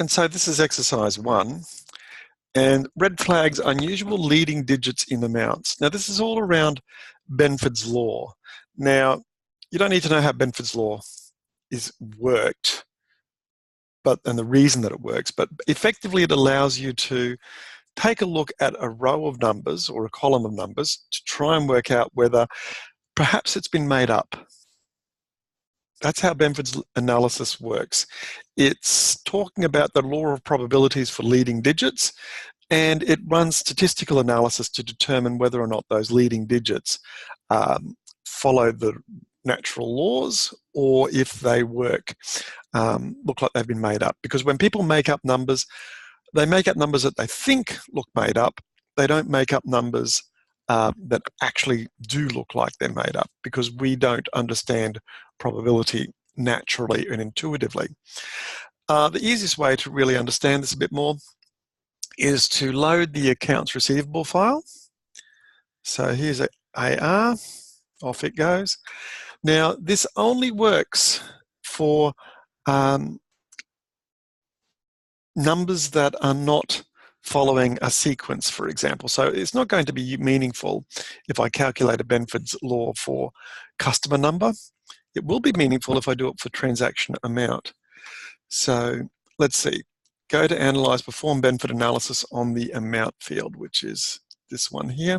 And so this is exercise 1. And red flags, unusual leading digits in amounts. Now, this is all around Benford's law. Now, you don't need to know how Benford's law is worked, and the reason that it works, but effectively it allows you to take a look at a row of numbers or a column of numbers to try and work out whether perhaps it's been made up. That's how Benford's analysis works. It's talking about the law of probabilities for leading digits, and it runs statistical analysis to determine whether or not those leading digits follow the natural laws, or if they look like they've been made up. Because when people make up numbers, they make up numbers that they think look made up. They don't make up numbers that actually do look like they're made up, because we don't understand probability naturally and intuitively. The easiest way to really understand this a bit more is to load the accounts receivable file. So here's AR, off it goes. Now, this only works for numbers that are not following a sequence, for example. So it's not going to be meaningful if I calculate a Benford's law for customer number. It will be meaningful if I do it for transaction amount. So let's see. Go to Analyze, perform Benford analysis on the amount field, which is this one here.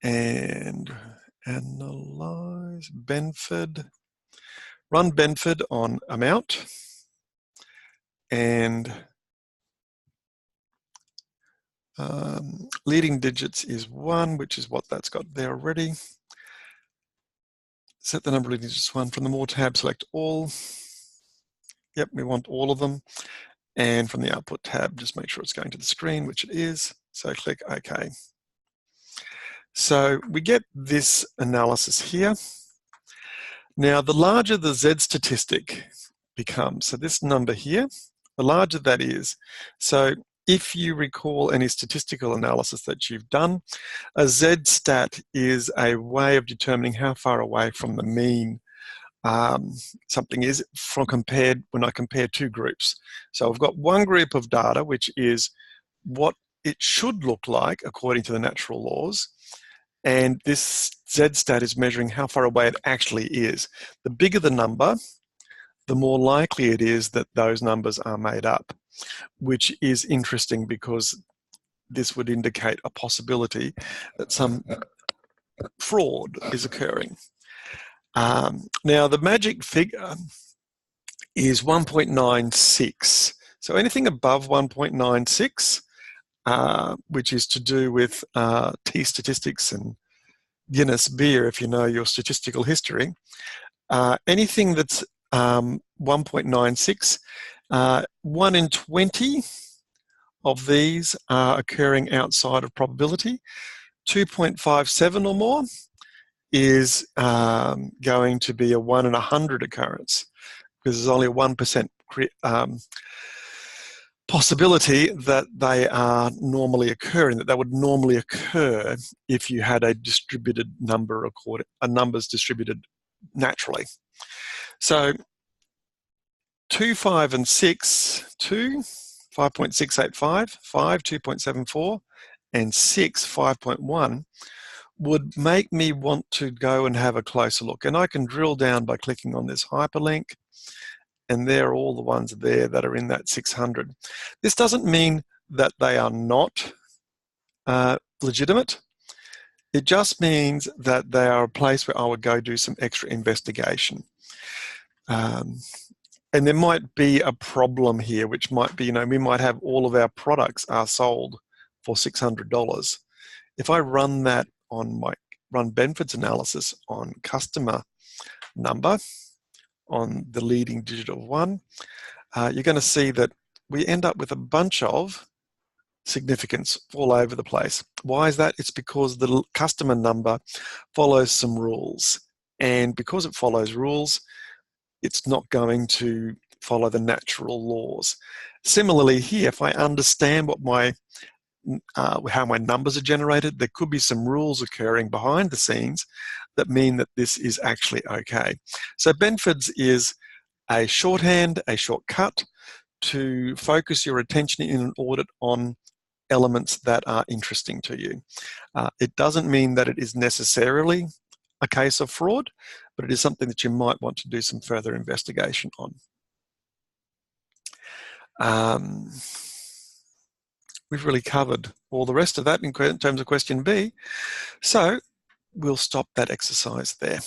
And Analyze Benford. Run Benford on amount. And leading digits is 1, which is what that's got there already. Set the number of leading digits 1. From the More tab, select all. Yep, we want all of them. And from the Output tab, just make sure it's going to the screen, which it is. So click OK. So we get this analysis here. Now, the larger the Z statistic becomes, so this number here, the larger that is. So if you recall any statistical analysis that you've done, a Z-stat is a way of determining how far away from the mean something is when I compare two groups. So I've got one group of data, which is what it should look like according to the natural laws, and this Z-stat is measuring how far away it actually is. The bigger the number, the more likely it is that those numbers are made up, which is interesting because this would indicate a possibility that some fraud is occurring. Now, the magic figure is 1.96. So anything above 1.96, which is to do with T statistics and Guinness beer, if you know your statistical history, anything that's 1.96, 1 in 20 of these are occurring outside of probability. 2.57 or more is going to be a 1 in 100 occurrence, because there's only a 1% possibility that they are normally occurring, that would normally occur if you had a distributed number, numbers distributed naturally. So 2, 5, and 6, 2, 5.685, 5, 2.74, and 6, 5.1, would make me want to go and have a closer look. And I can drill down by clicking on this hyperlink, and there are all the ones there that are in that 600. This doesn't mean that they are not legitimate. It just means that they are a place where I would go do some extra investigation. And there might be a problem here, which might be, we might have all of our products are sold for $600. If I run that on run Benford's analysis on customer number, on the leading digit of 1, you're going to see that we end up with a bunch of significance all over the place. Why is that? It's because the customer number follows some rules. And because it follows rules, it's not going to follow the natural laws. Similarly here, if I understand what how my numbers are generated, there could be some rules occurring behind the scenes that mean that this is actually okay. So Benford's is a shorthand, a shortcut to focus your attention in an audit on elements that are interesting to you. It doesn't mean that it is necessarily a case of fraud, but it is something that you might want to do some further investigation on. We've really covered all the rest of that in terms of question B, so we'll stop that exercise there.